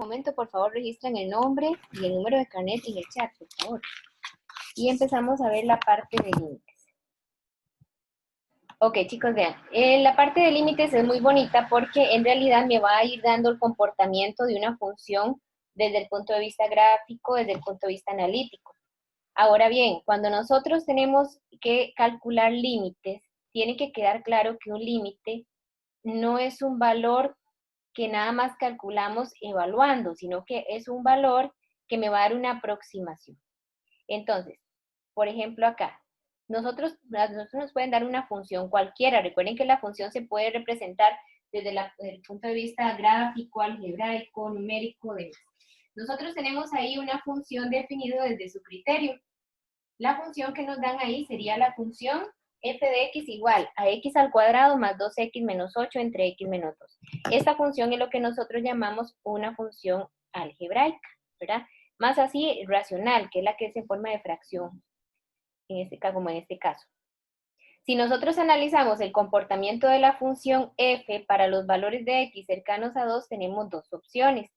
momento, por favor, registren el nombre y el número de carnet en el chat, por favor. Y empezamos a ver la parte de límites. Ok, chicos, vean. La parte de límites es muy bonita porque en realidad me va a ir dando el comportamiento de una función desde el punto de vista gráfico, desde el punto de vista analítico. Ahora bien, cuando nosotros tenemos que calcular límites, tiene que quedar claro que un límite no es un valor que nada más calculamos evaluando, sino que es un valor que me va a dar una aproximación. Entonces, por ejemplo acá, nosotros nos pueden dar una función cualquiera. Recuerden que la función se puede representar desde el punto de vista gráfico, algebraico, numérico, demás. Nosotros tenemos ahí una función definida desde su criterio. La función que nos dan ahí sería la función f de x igual a x al cuadrado más 2x menos 8 entre x menos 2. Esta función es lo que nosotros llamamos una función algebraica, ¿verdad? Más así racional, que es la que es en forma de fracción, en este caso, como en este caso. Si nosotros analizamos el comportamiento de la función f para los valores de x cercanos a 2, tenemos dos opciones.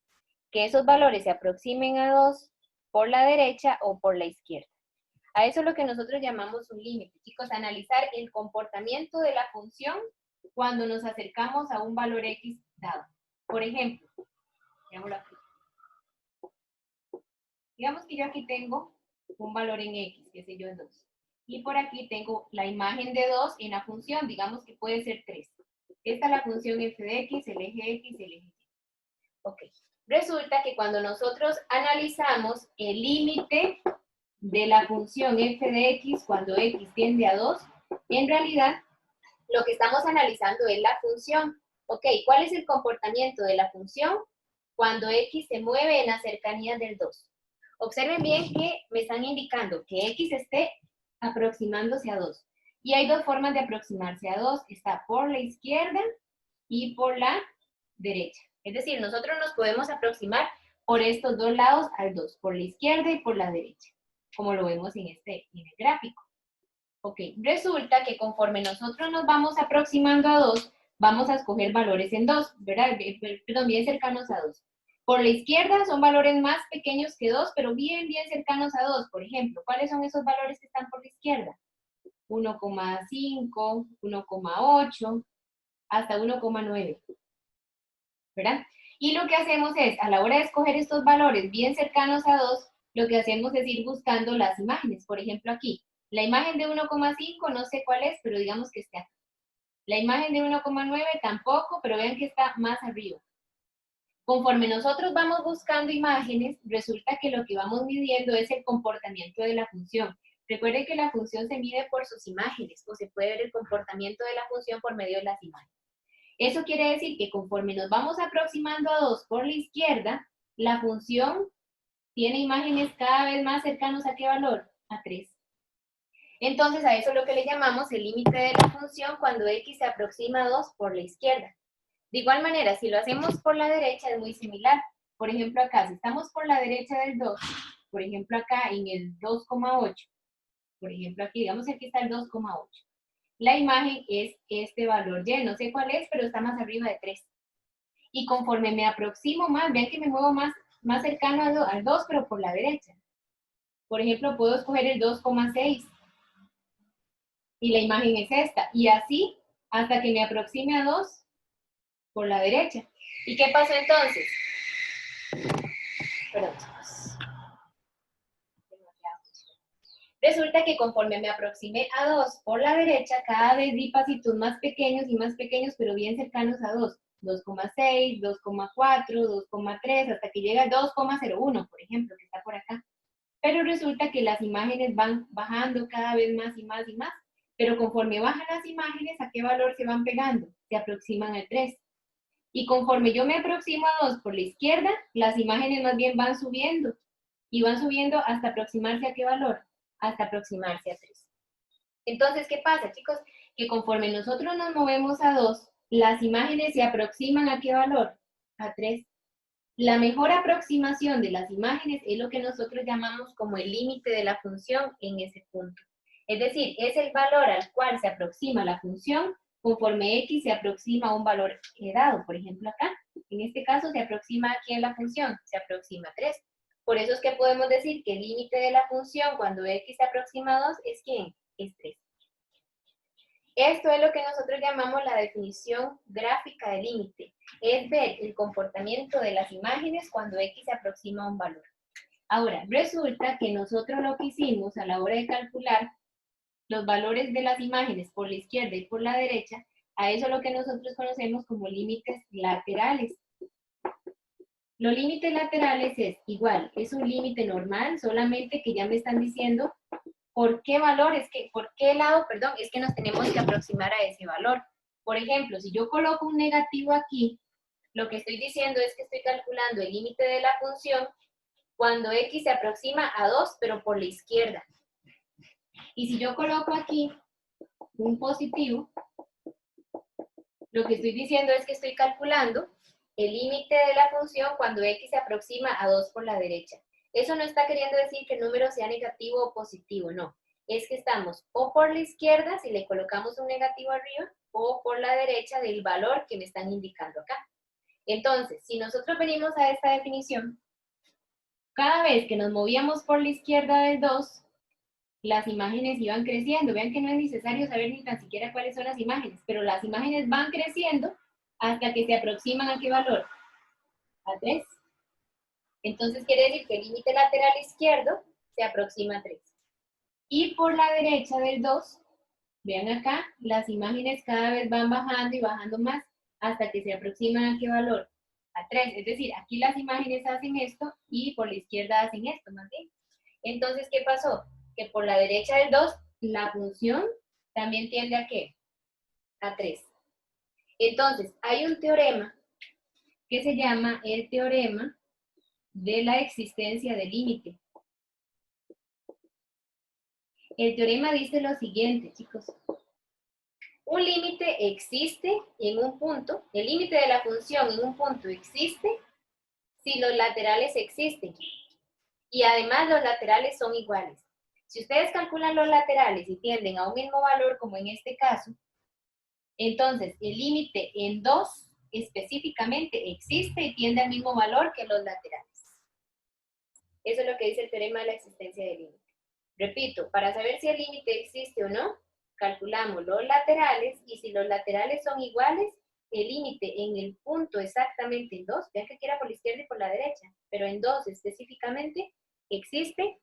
Que esos valores se aproximen a 2 por la derecha o por la izquierda. A eso es lo que nosotros llamamos un límite, chicos, analizar el comportamiento de la función cuando nos acercamos a un valor x dado. Por ejemplo, veámoslo aquí. Digamos que yo aquí tengo un valor en x, qué sé yo, en 2. Y por aquí tengo la imagen de 2 en la función, digamos que puede ser 3. Esta es la función f de x, el eje x, el eje y. Ok. Resulta que cuando nosotros analizamos el límite de la función f de x cuando x tiende a 2, en realidad lo que estamos analizando es la función. Ok, ¿cuál es el comportamiento de la función cuando x se mueve en las cercanías del 2? Observen bien que me están indicando que x esté aproximándose a 2. Y hay dos formas de aproximarse a 2. Está por la izquierda y por la derecha. Es decir, nosotros nos podemos aproximar por estos dos lados al 2, por la izquierda y por la derecha, como lo vemos en el gráfico. Ok, resulta que conforme nosotros nos vamos aproximando a 2, vamos a escoger valores en 2, ¿verdad? Perdón, bien cercanos a 2. Por la izquierda son valores más pequeños que 2, pero bien cercanos a 2. Por ejemplo, ¿cuáles son esos valores que están por la izquierda? 1,5, 1,8, hasta 1,9, ¿verdad? Y lo que hacemos es, a la hora de escoger estos valores bien cercanos a 2, lo que hacemos es ir buscando las imágenes. Por ejemplo, aquí, la imagen de 1,5 no sé cuál es, pero digamos que está acá. La imagen de 1,9 tampoco, pero vean que está más arriba. Conforme nosotros vamos buscando imágenes, resulta que lo que vamos midiendo es el comportamiento de la función. Recuerden que la función se mide por sus imágenes, o se puede ver el comportamiento de la función por medio de las imágenes. Eso quiere decir que conforme nos vamos aproximando a 2 por la izquierda, la función tiene imágenes cada vez más cercanos a ¿qué valor? A 3. Entonces, a eso es lo que le llamamos el límite de la función cuando x se aproxima a 2 por la izquierda. De igual manera, si lo hacemos por la derecha es muy similar. Por ejemplo, acá, si estamos por la derecha del 2, por ejemplo, acá en el 2,8, por ejemplo, aquí, digamos que aquí está el 2,8. La imagen es este valor y, no sé cuál es, pero está más arriba de 3. Y conforme me aproximo más, vean que me muevo más cercano al 2, pero por la derecha. Por ejemplo, puedo escoger el 2,6. Y la imagen es esta. Y así, hasta que me aproxime a 2 por la derecha. ¿Y qué pasó entonces? Perdón, chicos. Resulta que conforme me aproximé a 2 por la derecha, cada vez di pasitos más pequeños y más pequeños, pero bien cercanos a 2. 2,6, 2,4, 2,3, hasta que llega a 2,01, por ejemplo, que está por acá. Pero resulta que las imágenes van bajando cada vez más y más y más. Pero conforme bajan las imágenes, ¿a qué valor se van pegando? Se aproximan al 3. Y conforme yo me aproximo a 2 por la izquierda, las imágenes más bien van subiendo. Y van subiendo hasta aproximarse a ¿qué valor? Hasta aproximarse a 3. Entonces, ¿qué pasa, chicos? Que conforme nosotros nos movemos a 2, las imágenes se aproximan ¿a qué valor? A 3. La mejor aproximación de las imágenes es lo que nosotros llamamos como el límite de la función en ese punto. Es decir, es el valor al cual se aproxima la función conforme x se aproxima a un valor dado. Por ejemplo, acá En este caso se aproxima aquí en la función, se aproxima a 3. Por eso es que podemos decir que el límite de la función cuando x se aproxima a 2 es ¿quién? Es 3. Esto es lo que nosotros llamamos la definición gráfica del límite. Es ver el comportamiento de las imágenes cuando x se aproxima a un valor. Ahora, resulta que nosotros lo que hicimos a la hora de calcular los valores de las imágenes por la izquierda y por la derecha, a eso lo que nosotros conocemos como límites laterales. Los límites laterales es igual, es un límite normal, solamente que ya me están diciendo por qué valor, por qué lado, perdón, es que nos tenemos que aproximar a ese valor. Por ejemplo, si yo coloco un negativo aquí, lo que estoy diciendo es que estoy calculando el límite de la función cuando x se aproxima a 2, pero por la izquierda. Y si yo coloco aquí un positivo, lo que estoy diciendo es que estoy calculando el límite de la función cuando x se aproxima a 2 por la derecha. Eso no está queriendo decir que el número sea negativo o positivo, no. Es que estamos o por la izquierda, si le colocamos un negativo arriba, o por la derecha del valor que me están indicando acá. Entonces, si nosotros venimos a esta definición, cada vez que nos movíamos por la izquierda del 2, las imágenes iban creciendo. Vean que no es necesario saber ni tan siquiera cuáles son las imágenes, pero las imágenes van creciendo hasta que se aproximan ¿a qué valor? A 3. Entonces quiere decir que el límite lateral izquierdo se aproxima a 3. Y por la derecha del 2, vean acá, las imágenes cada vez van bajando y bajando más hasta que se aproximan ¿a qué valor? A 3. Es decir, aquí las imágenes hacen esto y por la izquierda hacen esto, más bien. Entonces, ¿qué pasó? Que por la derecha del 2, la función también tiende ¿a qué? A 3. Entonces, hay un teorema que se llama el teorema de la existencia del límite. El teorema dice lo siguiente, chicos. Un límite existe en un punto, el límite de la función en un punto existe si los laterales existen. Y además los laterales son iguales. Si ustedes calculan los laterales y tienden a un mismo valor, como en este caso, entonces el límite en 2 específicamente existe y tiende al mismo valor que los laterales. Eso es lo que dice el teorema de la existencia del límite. Repito, para saber si el límite existe o no, calculamos los laterales y si los laterales son iguales, el límite en el punto exactamente en 2, vean que aquí era por la izquierda y por la derecha, pero en 2 específicamente existe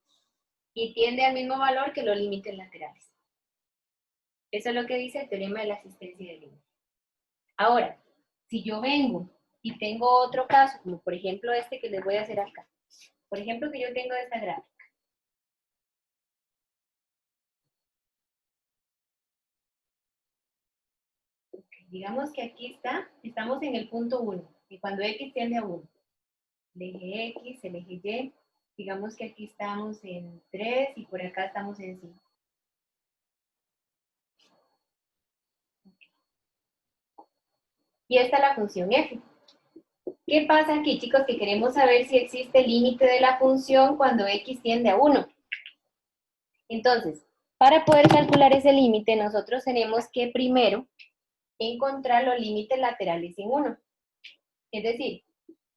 y tiende al mismo valor que los límites laterales. Eso es lo que dice el teorema de la existencia del límite. Ahora, si yo vengo y tengo otro caso, como por ejemplo este que les voy a hacer acá. Por ejemplo, que yo tengo esta gráfica. Digamos que aquí estamos en el punto 1, y cuando x tiende a 1, el eje x, el eje y, digamos que aquí estamos en 3 y por acá estamos en 5. Y esta es la función f. ¿Qué pasa aquí, chicos? Que queremos saber si existe el límite de la función cuando x tiende a 1. Entonces, para poder calcular ese límite, nosotros tenemos que primero encontrar los límites laterales en 1. Es decir,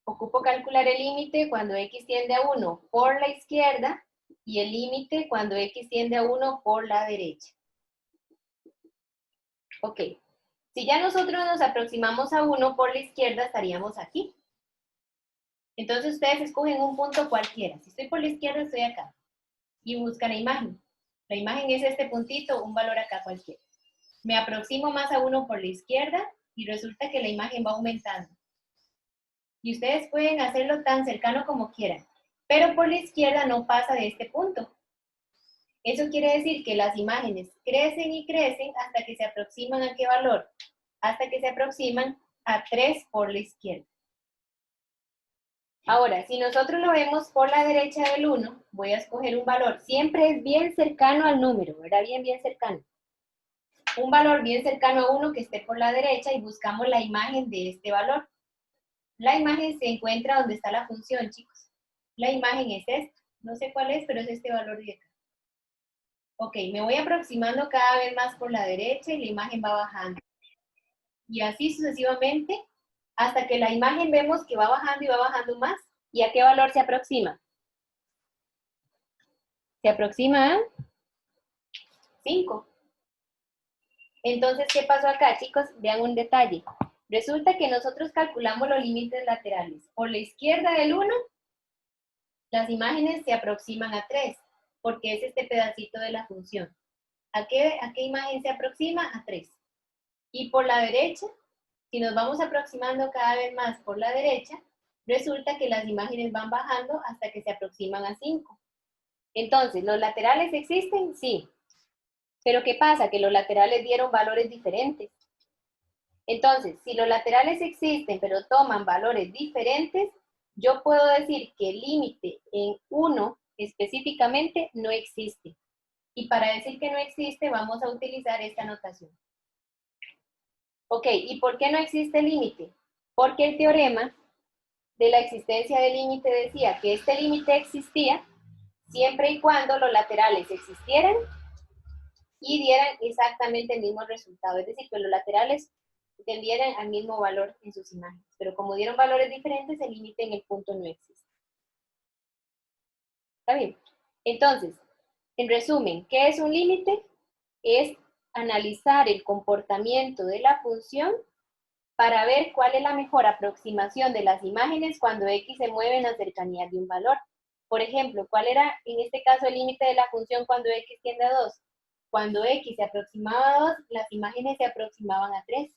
ocupo calcular el límite cuando x tiende a 1 por la izquierda y el límite cuando x tiende a 1 por la derecha. Ok, si ya nosotros nos aproximamos a 1 por la izquierda, estaríamos aquí. Entonces ustedes escogen un punto cualquiera. Si estoy por la izquierda, estoy acá. Y buscan la imagen. La imagen es este puntito, un valor acá cualquiera. Me aproximo más a 1 por la izquierda y resulta que la imagen va aumentando. Y ustedes pueden hacerlo tan cercano como quieran, pero por la izquierda no pasa de este punto. Eso quiere decir que las imágenes crecen y crecen hasta que se aproximan ¿a qué valor? Hasta que se aproximan a 3 por la izquierda. Ahora, si nosotros lo vemos por la derecha del 1, voy a escoger un valor. Siempre es bien cercano al número, ¿verdad? Bien cercano. Un valor bien cercano a 1 que esté por la derecha y buscamos la imagen de este valor. La imagen se encuentra donde está la función, chicos. La imagen es esta. No sé cuál es, pero es este valor de acá. Ok, me voy aproximando cada vez más por la derecha y la imagen va bajando. Y así sucesivamente hasta que la imagen vemos que va bajando y va bajando más. ¿Y a qué valor se aproxima? Se aproxima a 5. Entonces, ¿qué pasó acá, chicos? Vean un detalle. Resulta que nosotros calculamos los límites laterales. Por la izquierda del 1, las imágenes se aproximan a 3, porque es este pedacito de la función. ¿A qué imagen se aproxima? A 3. Y por la derecha, si nos vamos aproximando cada vez más por la derecha, resulta que las imágenes van bajando hasta que se aproximan a 5. Entonces, ¿los laterales existen? Sí. Pero ¿qué pasa? Que los laterales dieron valores diferentes. Entonces, si los laterales existen, pero toman valores diferentes, yo puedo decir que el límite en 1 específicamente no existe. Y para decir que no existe, vamos a utilizar esta notación. Ok, ¿y por qué no existe límite? Porque el teorema de la existencia del límite decía que este límite existía siempre y cuando los laterales existieran y dieran exactamente el mismo resultado. Es decir, que los laterales tendieran al mismo valor en sus imágenes. Pero como dieron valores diferentes, el límite en el punto no existe. ¿Está bien? Entonces, en resumen, ¿qué es un límite? Es analizar el comportamiento de la función para ver cuál es la mejor aproximación de las imágenes cuando X se mueve en la cercanía de un valor. Por ejemplo, ¿cuál era en este caso el límite de la función cuando X tiende a 2? Cuando X se aproximaba a 2, las imágenes se aproximaban a 3.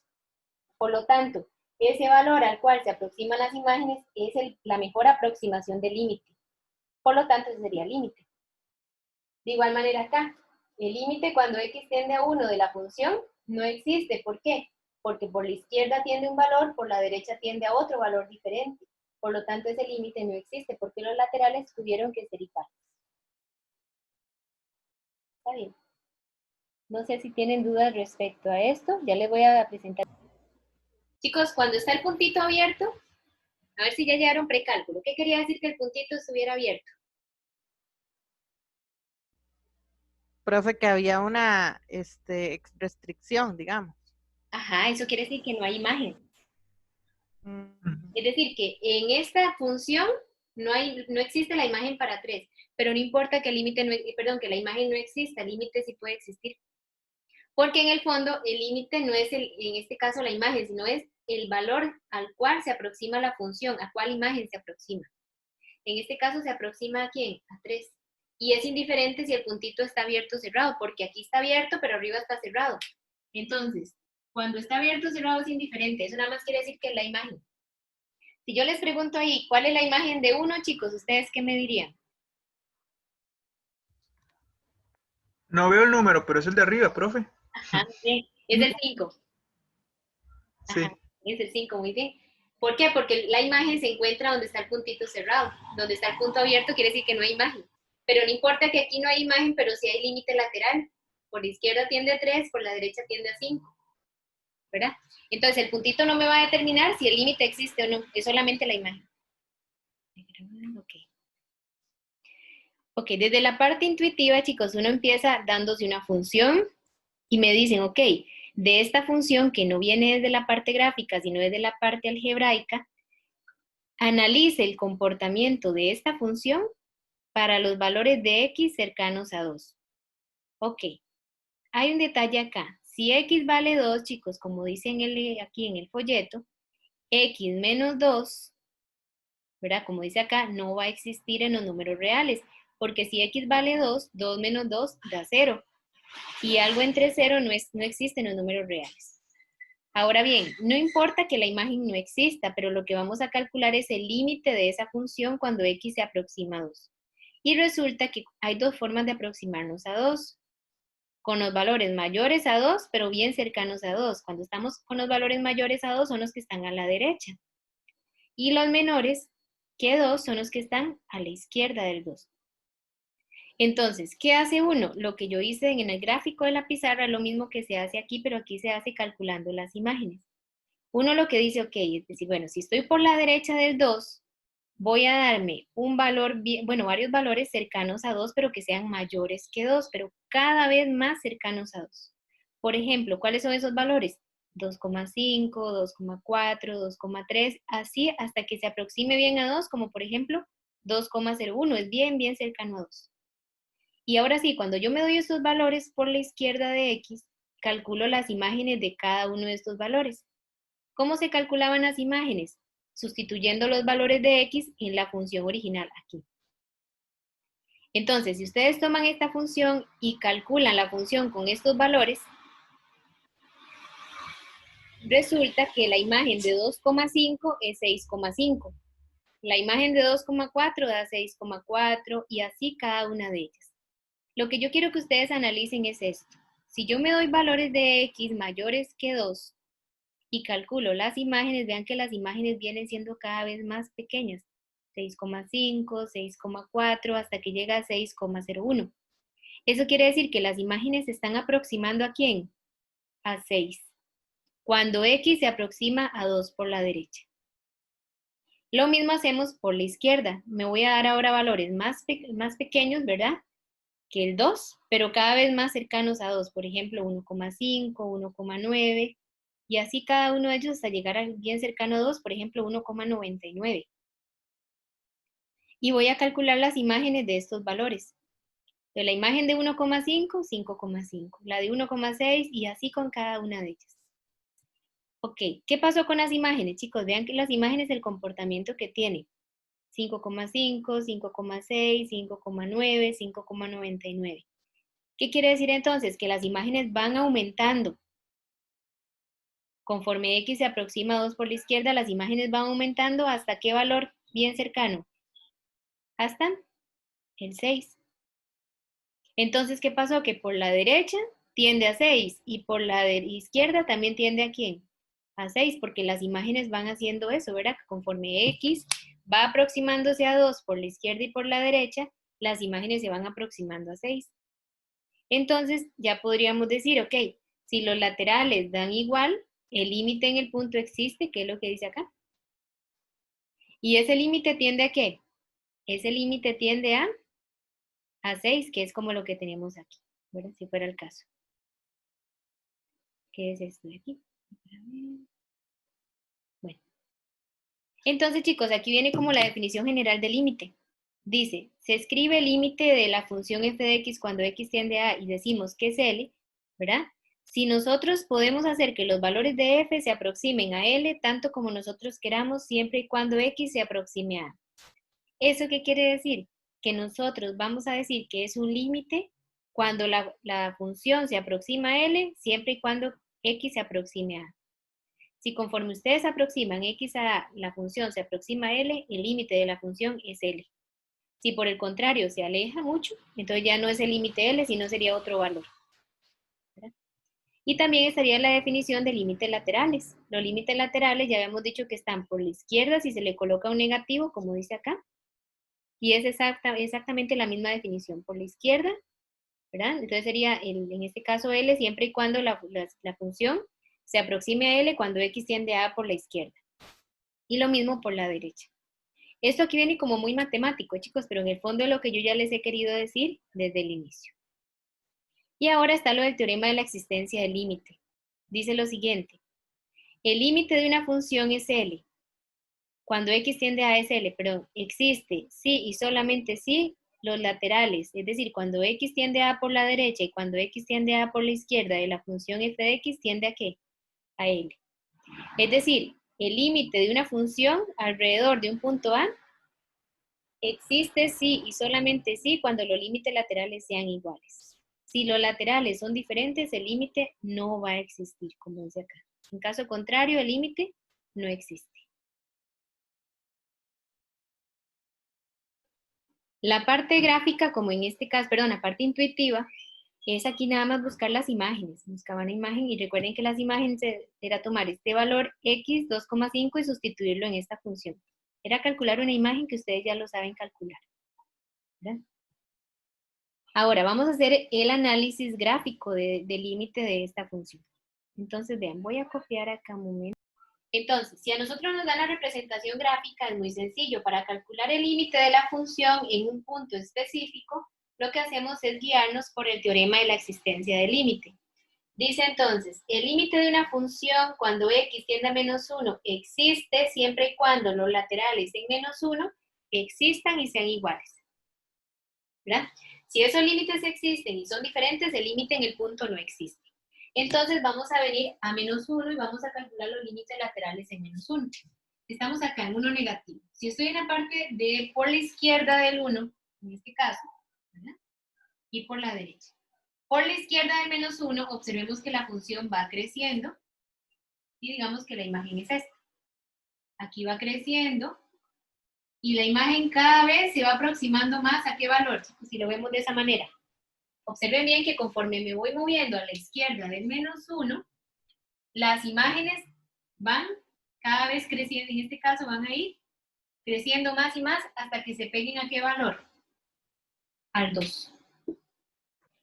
Por lo tanto, ese valor al cual se aproximan las imágenes es la mejor aproximación del límite. Por lo tanto, ese sería el límite. De igual manera acá, el límite cuando X tiende a 1 de la función no existe. ¿Por qué? Porque por la izquierda tiende un valor, por la derecha tiende a otro valor diferente. Por lo tanto, ese límite no existe, porque los laterales tuvieron que ser iguales. Está bien. No sé si tienen dudas respecto a esto. Ya les voy a presentar. Chicos, cuando está el puntito abierto, a ver si ya llegaron precálculo. ¿Qué quería decir que el puntito estuviera abierto? Profe, que había una restricción, digamos. Ajá, eso quiere decir que no hay imagen. Mm. Es decir, que en esta función no existe la imagen para 3, pero no importa que el límite no, perdón, que la imagen no exista, el límite sí puede existir. Porque en el fondo el límite no es en este caso la imagen, sino es el valor al cual se aproxima la función, a cuál imagen se aproxima. En este caso se aproxima ¿a quién? A 3. Y es indiferente si el puntito está abierto o cerrado, porque aquí está abierto, pero arriba está cerrado. Entonces, cuando está abierto o cerrado es indiferente. Eso nada más quiere decir que es la imagen. Si yo les pregunto ahí, ¿cuál es la imagen de 1, chicos? ¿Ustedes qué me dirían? No veo el número, pero es el de arriba, profe. Ajá, sí, es el 5. Sí. Ajá, es el 5, muy bien. ¿Por qué? Porque la imagen se encuentra donde está el puntito cerrado. Donde está el punto abierto quiere decir que no hay imagen. Pero no importa que aquí no hay imagen, pero sí hay límite lateral. Por la izquierda tiende a 3, por la derecha tiende a 5. ¿Verdad? Entonces el puntito no me va a determinar si el límite existe o no. Es solamente la imagen. Ok. Ok, desde la parte intuitiva, chicos, uno empieza dándose una función y me dicen, ok, de esta función que no viene desde la parte gráfica, sino desde la parte algebraica, analice el comportamiento de esta función para los valores de x cercanos a 2. Ok, hay un detalle acá. Si x vale 2, chicos, como dice aquí en el folleto, x menos 2, ¿verdad? Como dice acá, no va a existir en los números reales, porque si x vale 2, 2 menos 2 da 0. Y algo entre 0 no existe en los números reales. Ahora bien, no importa que la imagen no exista, pero lo que vamos a calcular es el límite de esa función cuando x se aproxima a 2. Y resulta que hay dos formas de aproximarnos a 2. Con los valores mayores a 2, pero bien cercanos a 2. Cuando estamos con los valores mayores a 2 son los que están a la derecha. Y los menores que 2 son los que están a la izquierda del 2. Entonces, ¿qué hace uno? Lo que yo hice en el gráfico de la pizarra es lo mismo que se hace aquí, pero aquí se hace calculando las imágenes. Uno lo que dice, ok, es decir, bueno, si estoy por la derecha del 2, voy a darme un valor, bueno, varios valores cercanos a 2, pero que sean mayores que 2, pero cada vez más cercanos a 2. Por ejemplo, ¿cuáles son esos valores? 2,5, 2,4, 2,3, así hasta que se aproxime bien a 2, como por ejemplo 2,01, es bien, bien cercano a 2. Y ahora sí, cuando yo me doy estos valores por la izquierda de X, calculo las imágenes de cada uno de estos valores. ¿Cómo se calculaban las imágenes? Sustituyendo los valores de X en la función original aquí. Entonces, si ustedes toman esta función y calculan la función con estos valores, resulta que la imagen de 2,5 es 6,5. La imagen de 2,4 da 6,4 y así cada una de ellas. Lo que yo quiero que ustedes analicen es esto. Si yo me doy valores de X mayores que 2 y calculo las imágenes, vean que las imágenes vienen siendo cada vez más pequeñas. 6,5, 6,4 hasta que llega a 6,01. Eso quiere decir que las imágenes se están aproximando ¿a quién? A 6. Cuando X se aproxima a 2 por la derecha. Lo mismo hacemos por la izquierda. Me voy a dar ahora valores más pequeños, ¿verdad? Que el 2, pero cada vez más cercanos a 2. Por ejemplo, 1,5, 1,9. Y así cada uno de ellos hasta llegar a bien cercano a 2, por ejemplo, 1,99. Y voy a calcular las imágenes de estos valores. De la imagen de 1,5, 5,5. La de 1,6 y así con cada una de ellas. Ok, ¿qué pasó con las imágenes, chicos? Vean que las imágenes, el comportamiento que tienen. 5,5, 5,6, 5,9, 5,99. ¿Qué quiere decir entonces? Que las imágenes van aumentando. Conforme X se aproxima a 2 por la izquierda, las imágenes van aumentando ¿hasta qué valor bien cercano? Hasta el 6. Entonces, ¿qué pasó? Que por la derecha tiende a 6 y por la izquierda también tiende ¿a quién? A 6, porque las imágenes van haciendo eso, ¿verdad? Conforme X va aproximándose a 2 por la izquierda y por la derecha, las imágenes se van aproximando a 6. Entonces, ya podríamos decir, ok, si los laterales dan igual, el límite en el punto existe, que es lo que dice acá. ¿Y ese límite tiende a qué? Ese límite tiende a 6, que es como lo que tenemos aquí, ¿verdad? Si fuera el caso. ¿Qué es esto de aquí? Bueno. Entonces, chicos, aquí viene como la definición general del límite. Dice, se escribe el límite de la función f de x cuando x tiende a y decimos que es L, ¿verdad? Si nosotros podemos hacer que los valores de f se aproximen a L tanto como nosotros queramos, siempre y cuando x se aproxime a A. ¿Eso qué quiere decir? Que nosotros vamos a decir que es un límite cuando la función se aproxima a L, siempre y cuando x se aproxime a A. Si conforme ustedes aproximan x a A, la función se aproxima a L, el límite de la función es L. Si por el contrario se aleja mucho, entonces ya no es el límite L, sino sería otro valor. ¿Verdad? Y también estaría la definición de límites laterales. Los límites laterales ya habíamos dicho que están por la izquierda si se le coloca un negativo, como dice acá. Y es exactamente la misma definición por la izquierda, ¿verdad? Entonces sería, en este caso, L siempre y cuando la función se aproxime a L cuando X tiende a A por la izquierda. Y lo mismo por la derecha. Esto aquí viene como muy matemático, chicos, pero en el fondo es lo que yo ya les he querido decir desde el inicio. Y ahora está lo del teorema de la existencia del límite. Dice lo siguiente. El límite de una función es L. Cuando X tiende a es L, pero existe si y solamente si los laterales, es decir, cuando X tiende a por la derecha y cuando X tiende a por la izquierda de la función f de X tiende a ¿qué? A L. Es decir, el límite de una función alrededor de un punto A existe si y solamente si cuando los límites laterales sean iguales. Si los laterales son diferentes, el límite no va a existir, como dice acá. En caso contrario, el límite no existe. La parte gráfica, como en este caso, perdón, la parte intuitiva, es aquí nada más buscar las imágenes. Buscaban una imagen y recuerden que las imágenes era tomar este valor x 2,5 y sustituirlo en esta función. Era calcular una imagen que ustedes ya lo saben calcular. ¿Verdad? Ahora vamos a hacer el análisis gráfico del límite de esta función. Entonces vean, voy a copiar acá un momento. Entonces, si a nosotros nos dan la representación gráfica, es muy sencillo. Para calcular el límite de la función en un punto específico, lo que hacemos es guiarnos por el teorema de la existencia del límite. Dice entonces, el límite de una función cuando x tiende a -1 existe siempre y cuando los laterales en -1 existan y sean iguales. ¿Verdad? Si esos límites existen y son diferentes, el límite en el punto no existe. Entonces vamos a venir a -1 y vamos a calcular los límites laterales en -1. Estamos acá en 1 negativo. Si estoy en la parte de por la izquierda del 1, en este caso, ¿verdad? Y por la derecha. Por la izquierda del -1, observemos que la función va creciendo y digamos que la imagen es esta. Aquí va creciendo y la imagen cada vez se va aproximando más ¿a qué valor? Si lo vemos de esa manera. Observen bien que conforme me voy moviendo a la izquierda del -1, las imágenes van cada vez creciendo. En este caso van a ir creciendo más y más hasta que se peguen ¿a qué valor? Al 2.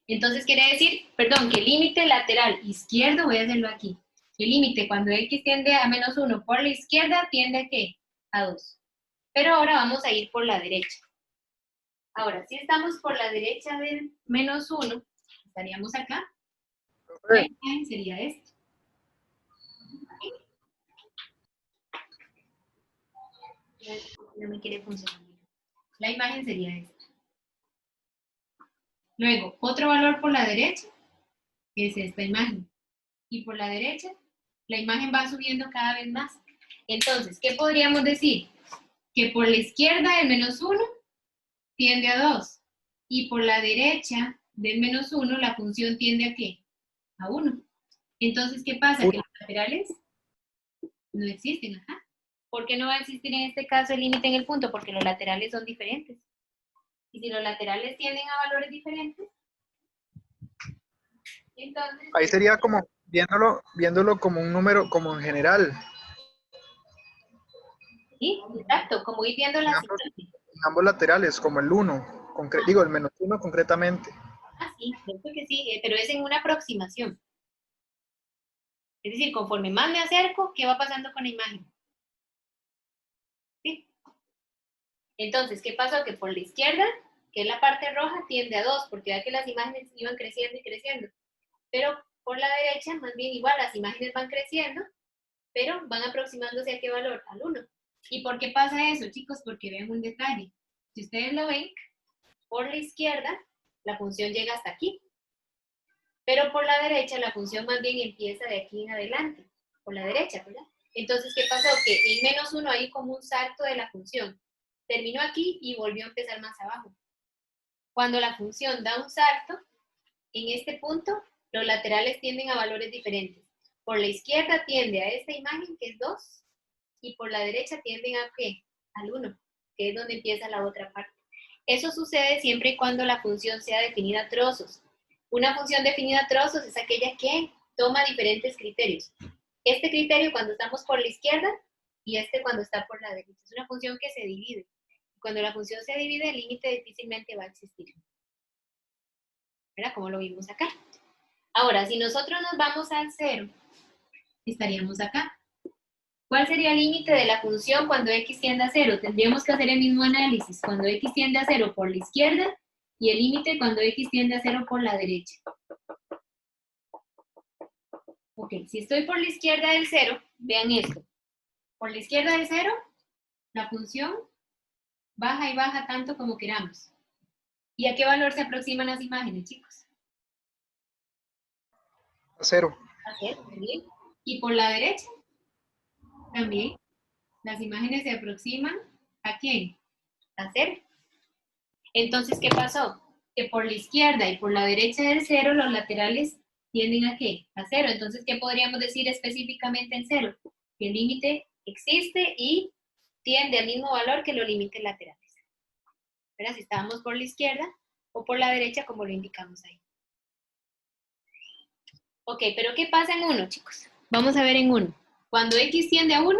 Entonces quiere decir, perdón, que el límite lateral izquierdo, voy a hacerlo aquí, el límite cuando x tiende a -1 por la izquierda tiende ¿a qué? A 2. Pero ahora vamos a ir por la derecha. Ahora, si estamos por la derecha del -1, estaríamos acá. La imagen sería esta. No me quiere funcionar. La imagen sería esta. Luego, otro valor por la derecha es esta imagen. Y por la derecha, la imagen va subiendo cada vez más. Entonces, ¿qué podríamos decir? Que por la izquierda del -1 tiende a 2. Y por la derecha del -1 la función tiende ¿a qué? A 1. Entonces, ¿qué pasa? Que los laterales no existen, ajá. ¿Por qué no va a existir en este caso el límite en el punto? Porque los laterales son diferentes. Y si los laterales tienden a valores diferentes, entonces... Ahí sería como viéndolo como un número, como en general. Sí, exacto, como ir viendo las En ambos laterales, como el 1, digo, el -1 concretamente. Ah, sí, creo que sí, pero es en una aproximación. Es decir, conforme más me acerco, ¿qué va pasando con la imagen? ¿Sí? Entonces, ¿qué pasó? Que por la izquierda, que es la parte roja, tiende a 2, porque ya que las imágenes iban creciendo y creciendo. Pero por la derecha, más bien igual, las imágenes van creciendo, pero van aproximándose ¿a qué valor? Al 1. ¿Y por qué pasa eso, chicos? Porque vean un detalle. Si ustedes lo ven, por la izquierda, la función llega hasta aquí. Pero por la derecha, la función más bien empieza de aquí en adelante. Por la derecha, ¿verdad? Entonces, ¿qué pasó? Que en -1 hay como un salto de la función. Terminó aquí y volvió a empezar más abajo. Cuando la función da un salto, en este punto, los laterales tienden a valores diferentes. Por la izquierda tiende a esta imagen, que es 2, y por la derecha tienden a ¿qué? Al 1, que es donde empieza la otra parte. Eso sucede siempre y cuando la función sea definida a trozos. Una función definida a trozos es aquella que toma diferentes criterios. Este criterio cuando estamos por la izquierda y este cuando está por la derecha. Es una función que se divide. Cuando la función se divide, el límite difícilmente va a existir. ¿Verdad? Como lo vimos acá. Ahora, si nosotros nos vamos al 0, estaríamos acá. ¿Cuál sería el límite de la función cuando x tiende a 0? Tendríamos que hacer el mismo análisis. Cuando x tiende a 0 por la izquierda y el límite cuando x tiende a 0 por la derecha. Ok, si estoy por la izquierda del 0, vean esto. Por la izquierda del 0, la función baja y baja tanto como queramos. ¿Y a qué valor se aproximan las imágenes, chicos? A 0. A 0, también. Y por la derecha, también. Las imágenes se aproximan ¿a quién? A 0. Entonces, ¿qué pasó? Que por la izquierda y por la derecha del 0, los laterales tienden ¿a qué? A 0. Entonces, ¿qué podríamos decir específicamente en 0? Que el límite existe y tiende al mismo valor que los límites laterales. ¿Verdad? Si estábamos por la izquierda o por la derecha, como lo indicamos ahí. Ok, pero ¿qué pasa en 1, chicos? Vamos a ver en 1. Cuando x tiende a 1,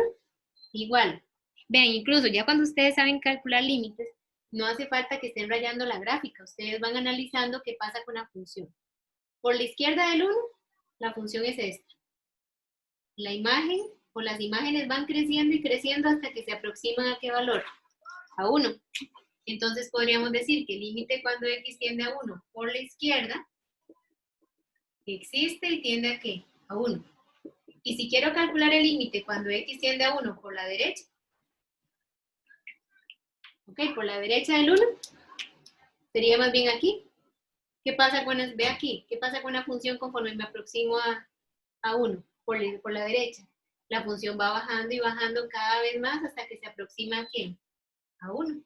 igual. Vean, incluso ya cuando ustedes saben calcular límites, no hace falta que estén rayando la gráfica. Ustedes van analizando qué pasa con la función. Por la izquierda del 1, la función es esta. La imagen o las imágenes van creciendo y creciendo hasta que se aproximan ¿a qué valor? A 1. Entonces podríamos decir que el límite cuando x tiende a 1 por la izquierda Existe y tiende a ¿qué? A 1. Y si quiero calcular el límite cuando x tiende a 1 por la derecha, ok, por la derecha del 1, sería más bien aquí. ¿Qué pasa con, ve aquí, qué pasa con la función conforme me aproximo a 1 por la derecha? La función va bajando y bajando cada vez más hasta que se aproxima a ¿qué? A 1.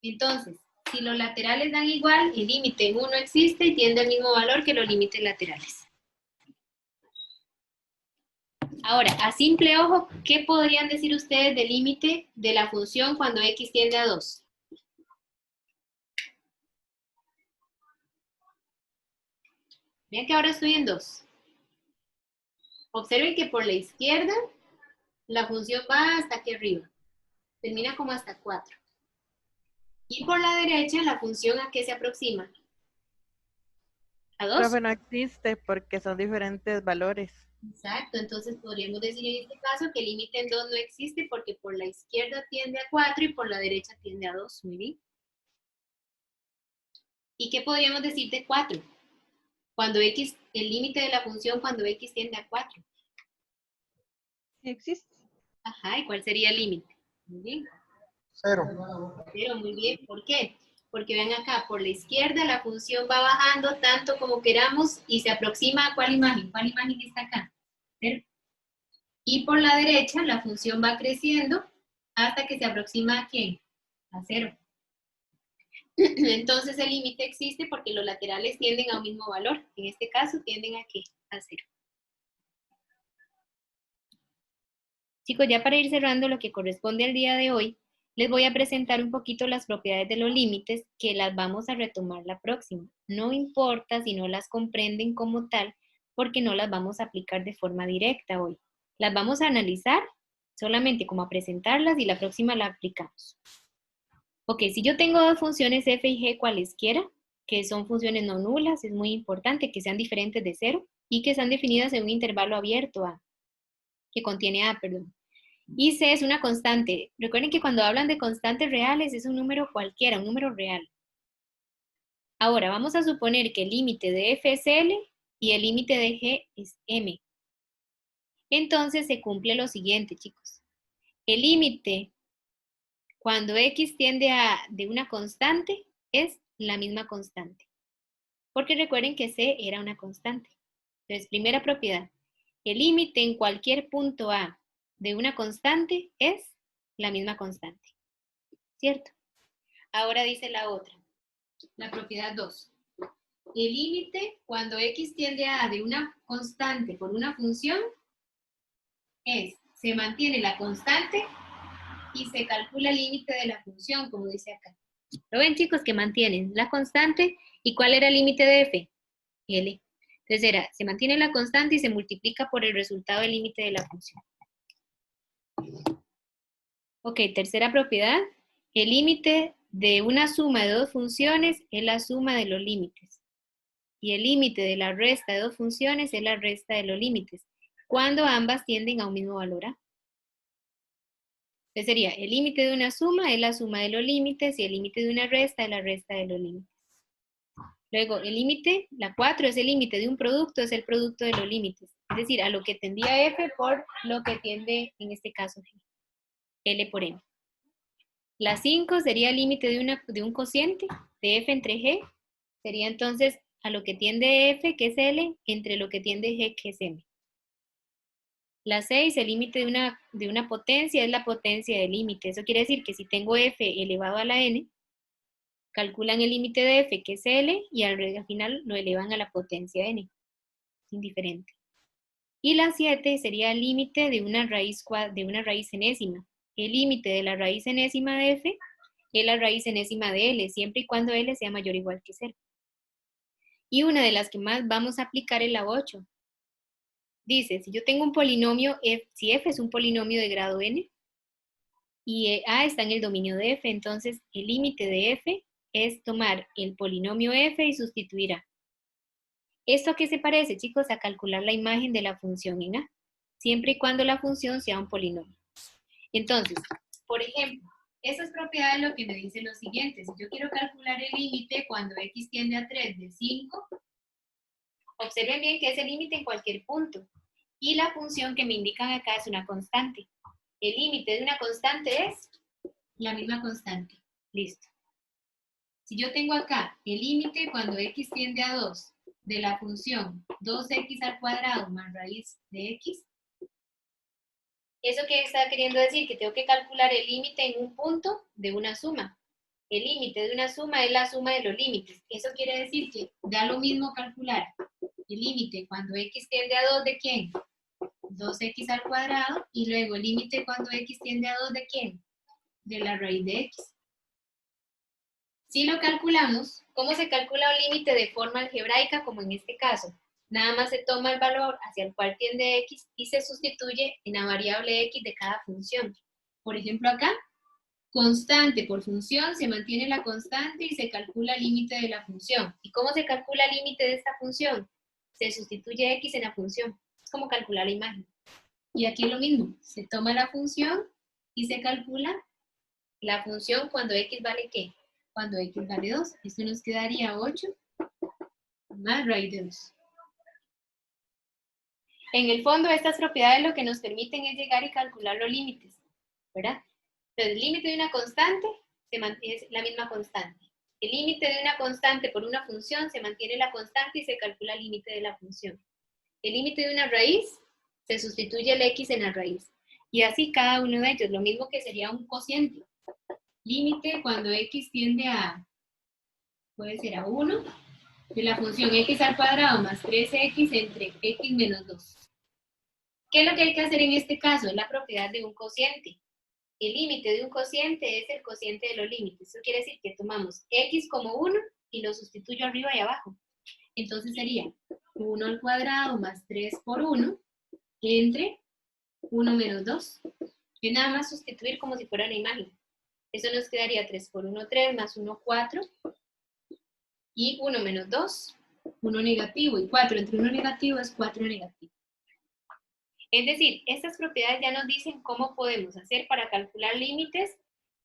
Entonces, si los laterales dan igual, el límite en 1 existe y tiende al mismo valor que los límites laterales. Ahora, a simple ojo, ¿qué podrían decir ustedes del límite de la función cuando x tiende a 2? Vean que ahora estoy en 2. Observen que por la izquierda la función va hasta aquí arriba. Termina como hasta 4. Y por la derecha la función ¿a qué se aproxima? ¿A 2? Profe, no existe porque son diferentes valores. Exacto, entonces podríamos decir en este caso que el límite en 2 no existe porque por la izquierda tiende a 4 y por la derecha tiende a 2. Muy bien. ¿Y qué podríamos decir de 4? Cuando x, el límite de la función cuando x tiende a 4. Sí existe. Ajá, ¿y cuál sería el límite? Muy bien. 0. 0, muy bien. ¿Por qué? Porque vean acá, por la izquierda la función va bajando tanto como queramos y se aproxima a ¿cuál imagen? ¿Cuál imagen está acá? 0. Y por la derecha la función va creciendo hasta que se aproxima ¿a quién? A 0. Entonces el límite existe porque los laterales tienden a un mismo valor. En este caso tienden ¿a qué? A 0. Chicos, ya para ir cerrando lo que corresponde al día de hoy, les voy a presentar un poquito las propiedades de los límites que las vamos a retomar la próxima. No importa si no las comprenden como tal, porque no las vamos a aplicar de forma directa hoy. Las vamos a analizar solamente como a presentarlas y la próxima la aplicamos. Ok, si yo tengo dos funciones f y g cualesquiera, que son funciones no nulas, es muy importante que sean diferentes de 0 y que sean definidas en un intervalo abierto A, que contiene A, perdón. Y C es una constante. Recuerden que cuando hablan de constantes reales es un número cualquiera, un número real. Ahora, vamos a suponer que el límite de f es L y el límite de G es M. Entonces se cumple lo siguiente, chicos. El límite cuando x tiende a de una constante es la misma constante. Porque recuerden que C era una constante. Entonces, primera propiedad. El límite en cualquier punto A de una constante es la misma constante. ¿Cierto? Ahora dice la otra. La propiedad 2. El límite cuando x tiende a de una constante por una función es, se mantiene la constante y se calcula el límite de la función, como dice acá. ¿Lo ven, chicos? Que mantienen la constante. ¿Y cuál era el límite de f? L. Entonces era, se mantiene la constante y se multiplica por el resultado del límite de la función. Ok, tercera propiedad. El límite de una suma de dos funciones es la suma de los límites. Y el límite de la resta de dos funciones es la resta de los límites, cuando ambas tienden a un mismo valor A. Entonces sería, el límite de una suma es la suma de los límites y el límite de una resta es la resta de los límites. Luego, el límite, la 4 es el límite de un producto, es el producto de los límites. Es decir, a lo que tendía f por lo que tiende, en este caso, g. L por m. La 5 sería el límite de un cociente de f entre g. Sería entonces a lo que tiende f, que es L, entre lo que tiende g, que es m. La 6, el límite de una potencia, es la potencia del límite. Eso quiere decir que si tengo f elevado a la n, calculan el límite de f, que es L, y al final lo elevan a la potencia n. Indiferente. Y la 7 sería el límite de una raíz enésima. El límite de la raíz enésima de f es la raíz enésima de L, siempre y cuando L sea mayor o igual que 0. Y una de las que más vamos a aplicar es la 8. Dice, si yo tengo un polinomio, si f es un polinomio de grado n, y a está en el dominio de f, entonces el límite de f es tomar el polinomio f y sustituir a. ¿Esto a qué se parece, chicos? A calcular la imagen de la función en a, siempre y cuando la función sea un polinomio. Entonces, por ejemplo, esas propiedades lo que me dicen lo siguiente. Si yo quiero calcular el límite cuando x tiende a 3 de 5, Observen bien que es el límite en cualquier punto. Y la función que me indican acá es una constante. El límite de una constante es la misma constante. Listo. Si yo tengo acá el límite cuando x tiende a 2 de la función 2x al cuadrado más raíz de x, ¿eso qué está queriendo decir? Que tengo que calcular el límite en un punto de una suma. El límite de una suma es la suma de los límites. Eso quiere decir que da lo mismo calcular el límite cuando x tiende a 2 de ¿quién? 2x al cuadrado, y luego el límite cuando x tiende a 2 de ¿quién? De la raíz de x. Si lo calculamos, ¿cómo se calcula un límite de forma algebraica como en este caso? Nada más se toma el valor hacia el cual tiende x y se sustituye en la variable x de cada función. Por ejemplo acá, constante por función, se mantiene la constante y se calcula el límite de la función. ¿Y cómo se calcula el límite de esta función? Se sustituye x en la función. Es como calcular la imagen. Y aquí es lo mismo, se toma la función y se calcula la función cuando x vale ¿qué? Cuando x vale 2. Esto nos quedaría 8 más raíz de 2. En el fondo, estas propiedades lo que nos permiten es llegar y calcular los límites, ¿verdad? Entonces, el límite de una constante es la misma constante. El límite de una constante por una función se mantiene la constante y se calcula el límite de la función. El límite de una raíz se sustituye el x en la raíz. Y así cada uno de ellos, lo mismo que sería un cociente. Límite cuando x tiende a, puede ser a 1, de la función x al cuadrado más 3x entre x menos 2. ¿Qué es lo que hay que hacer en este caso? Es la propiedad de un cociente. El límite de un cociente es el cociente de los límites. Eso quiere decir que tomamos x como 1 y lo sustituyo arriba y abajo. Entonces sería 1 al cuadrado más 3 por 1 entre 1 menos 2. Es nada más sustituir como si fuera una imagen. Eso nos quedaría 3 por 1, 3, más 1, 4. Y 1 menos 2, 1 negativo. Y 4 entre 1 negativo es 4 negativo. Es decir, estas propiedades ya nos dicen cómo podemos hacer para calcular límites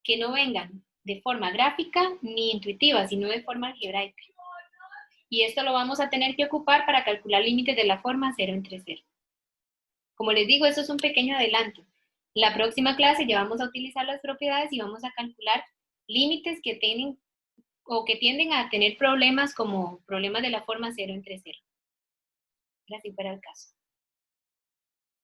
que no vengan de forma gráfica ni intuitiva, sino de forma algebraica. Y esto lo vamos a tener que ocupar para calcular límites de la forma 0 entre 0. Como les digo, esto es un pequeño adelanto. La próxima clase ya vamos a utilizar las propiedades y vamos a calcular límites que tienen o que tienden a tener problemas como problemas de la forma 0 entre 0. Así para el caso.